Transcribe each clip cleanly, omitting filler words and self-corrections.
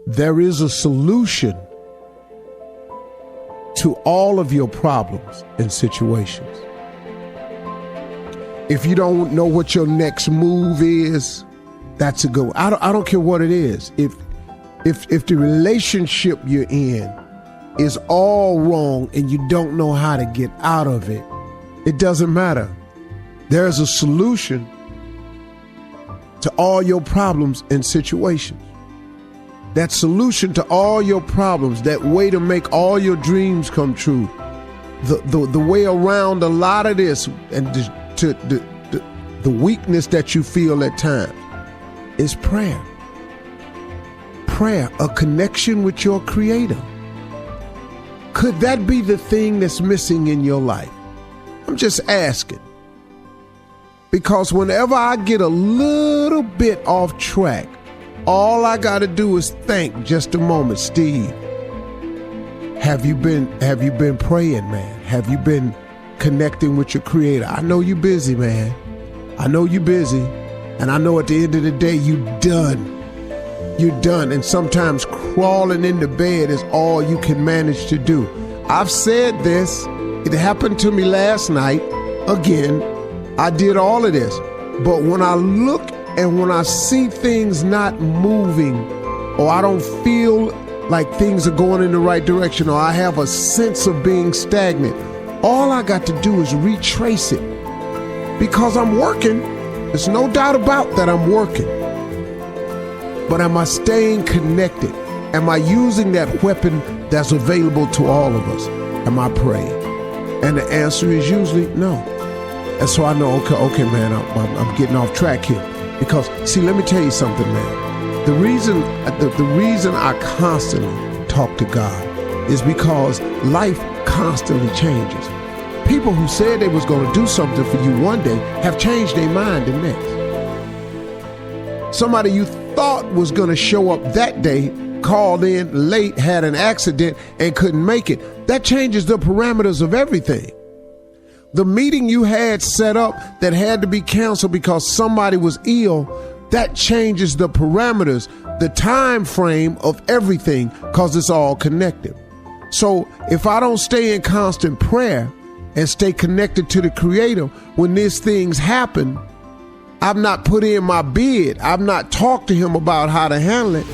There is a solution to all of your problems and situations. If you don't know what your next move is, that's a good one. I don't care what it is. If the relationship you're in is all wrong and you don't know how to get out of it, it doesn't matter. There's a solution to all your problems and situations. That solution to all your problems, that way to make all your dreams come true, the way around a lot of this and the weakness that you feel at times is prayer. Prayer, a connection with your Creator. Could that be the thing that's missing in your life? I'm just asking. Because whenever I get a little bit off track, all I got to do is think just a moment. Steve, have you been praying, man? Have you been connecting with your Creator? I know you're busy, man. I know you're busy. And I know at the end of the day, you're done. You're done. And sometimes crawling into bed is all you can manage to do. I've said this. It happened to me last night. Again, I did all of this. But when I look and when I see things not moving, or I don't feel like things are going in the right direction, or I have a sense of being stagnant, all I got to do is retrace it. Because I'm working. There's no doubt about that I'm working. But am I staying connected? Am I using that weapon that's available to all of us? Am I praying? And the answer is usually no. And so I know, okay, man, I'm getting off track here. Because, see, let me tell you something, man. The reason I constantly talk to God is because life constantly changes. People who said they was going to do something for you one day have changed their mind the next. Somebody you thought was going to show up that day called in late, had an accident, and couldn't make it. That changes the parameters of everything. The meeting you had set up that had to be canceled because somebody was ill, that changes the parameters, the time frame of everything, because it's all connected. So if I don't stay in constant prayer and stay connected to the Creator, when these things happen, I've not put in my bid. I've not talked to Him about how to handle it,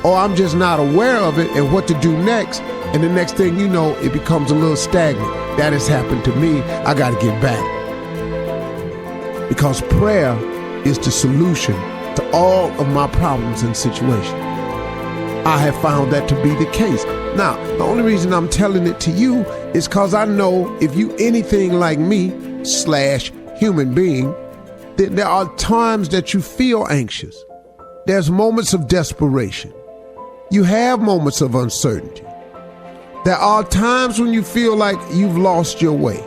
or I'm just not aware of it and what to do next. And the next thing you know, it becomes a little stagnant. That has happened to me. I got to get back. Because prayer is the solution to all of my problems and situations. I have found that to be the case. Now, the only reason I'm telling it to you is because I know if you anything like me / human being, then there are times that you feel anxious. There's moments of desperation. You have moments of uncertainty. There are times when you feel like you've lost your way,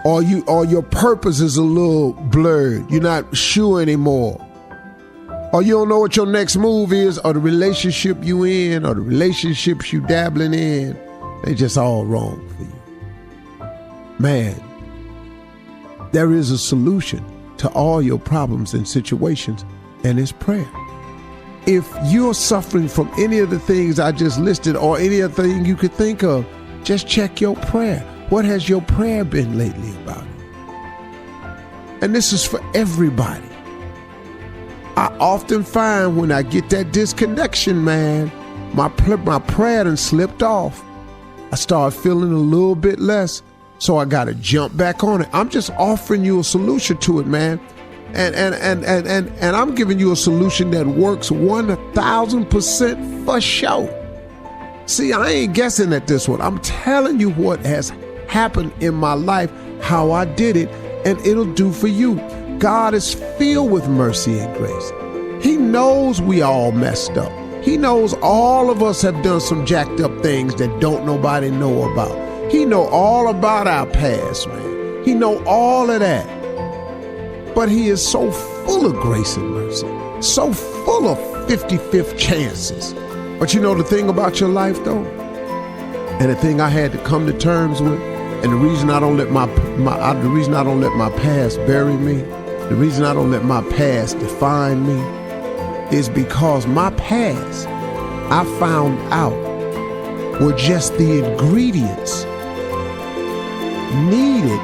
or your purpose is a little blurred. You're not sure anymore, or you don't know what your next move is, or the relationship you in, or the relationships you dabbling in, they just all wrong for you. Man, there is a solution to all your problems and situations, and it's prayer. If you're suffering from any of the things I just listed, or any other thing you could think of, just check your prayer. What has your prayer been lately about it? And this is for everybody. I often find when I get that disconnection, man, my prayer done slipped off. I start feeling a little bit less, so I got to jump back on it. I'm just offering you a solution to it, man. And I'm giving you a solution that works 1,000% for sure. See, I ain't guessing at this one. I'm telling you what has happened in my life, how I did it, and it'll do for you. God is filled with mercy and grace. He knows we all messed up. He knows all of us have done some jacked up things that don't nobody know about. He know all about our past, man. He know all of that. But He is so full of grace and mercy, so full of 55th chances. But you know the thing about your life, though, and the thing I had to come to terms with, and the reason I don't let my past bury me, the reason I don't let my past define me, is because my past I found out were just the ingredients needed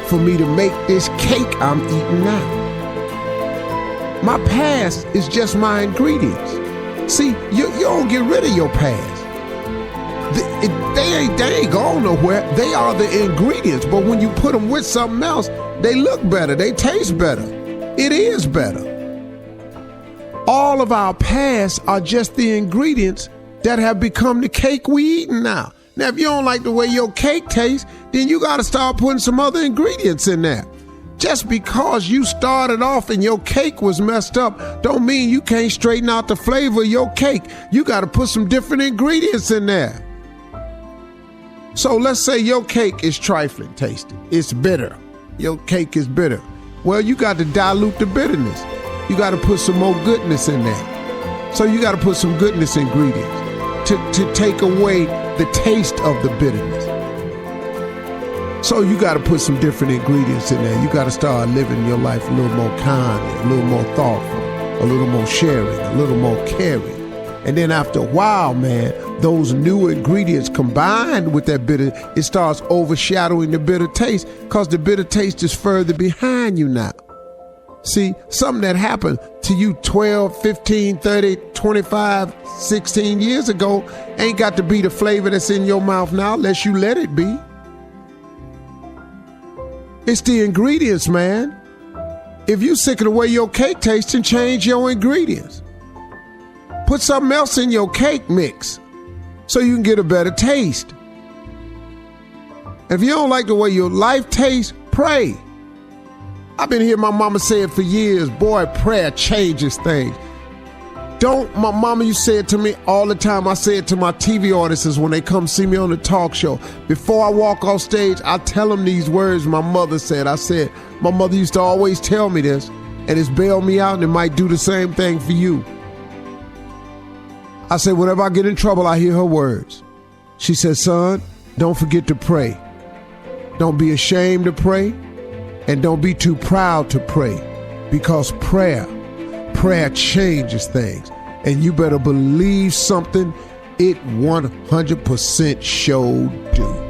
for me to make this cake I'm eating now. My past is just my ingredients. See, you don't get rid of your past. They ain't gone nowhere. They are the ingredients. But when you put them with something else, they look better. They taste better. It is better. All of our past are just the ingredients that have become the cake we eating now. Now, if you don't like the way your cake tastes, then you got to start putting some other ingredients in there. Just because you started off and your cake was messed up don't mean you can't straighten out the flavor of your cake. You got to put some different ingredients in there. So let's say your cake is trifling tasting. It's bitter. Your cake is bitter. Well, you got to dilute the bitterness. You got to put some more goodness in there. So you got to put some goodness ingredients to take away the taste of the bitterness. So you got to put some different ingredients in there. You got to start living your life a little more kindly, a little more thoughtful, a little more sharing, a little more caring. And then after a while, man, those new ingredients combined with that bitter, it starts overshadowing the bitter taste because the bitter taste is further behind you now. See, something that happened to you 12, 15, 30, 25, 16 years ago ain't got to be the flavor that's in your mouth now unless you let it be. It's the ingredients, man. If you sick of the way your cake tastes, then change your ingredients. Put something else in your cake mix so you can get a better taste. If you don't like the way your life tastes, pray. I've been hearing my mama say it for years. Boy, prayer changes things. My mama used to say it to me all the time. I say it to my TV audiences when they come see me on the talk show. Before I walk off stage, I tell them these words my mother said. My mother used to always tell me this, and it's bailed me out, and it might do the same thing for you. I said, whenever I get in trouble, I hear her words. She said, son, don't forget to pray. Don't be ashamed to pray, and don't be too proud to pray, because prayer changes things. And you better believe something, it 100% sure do.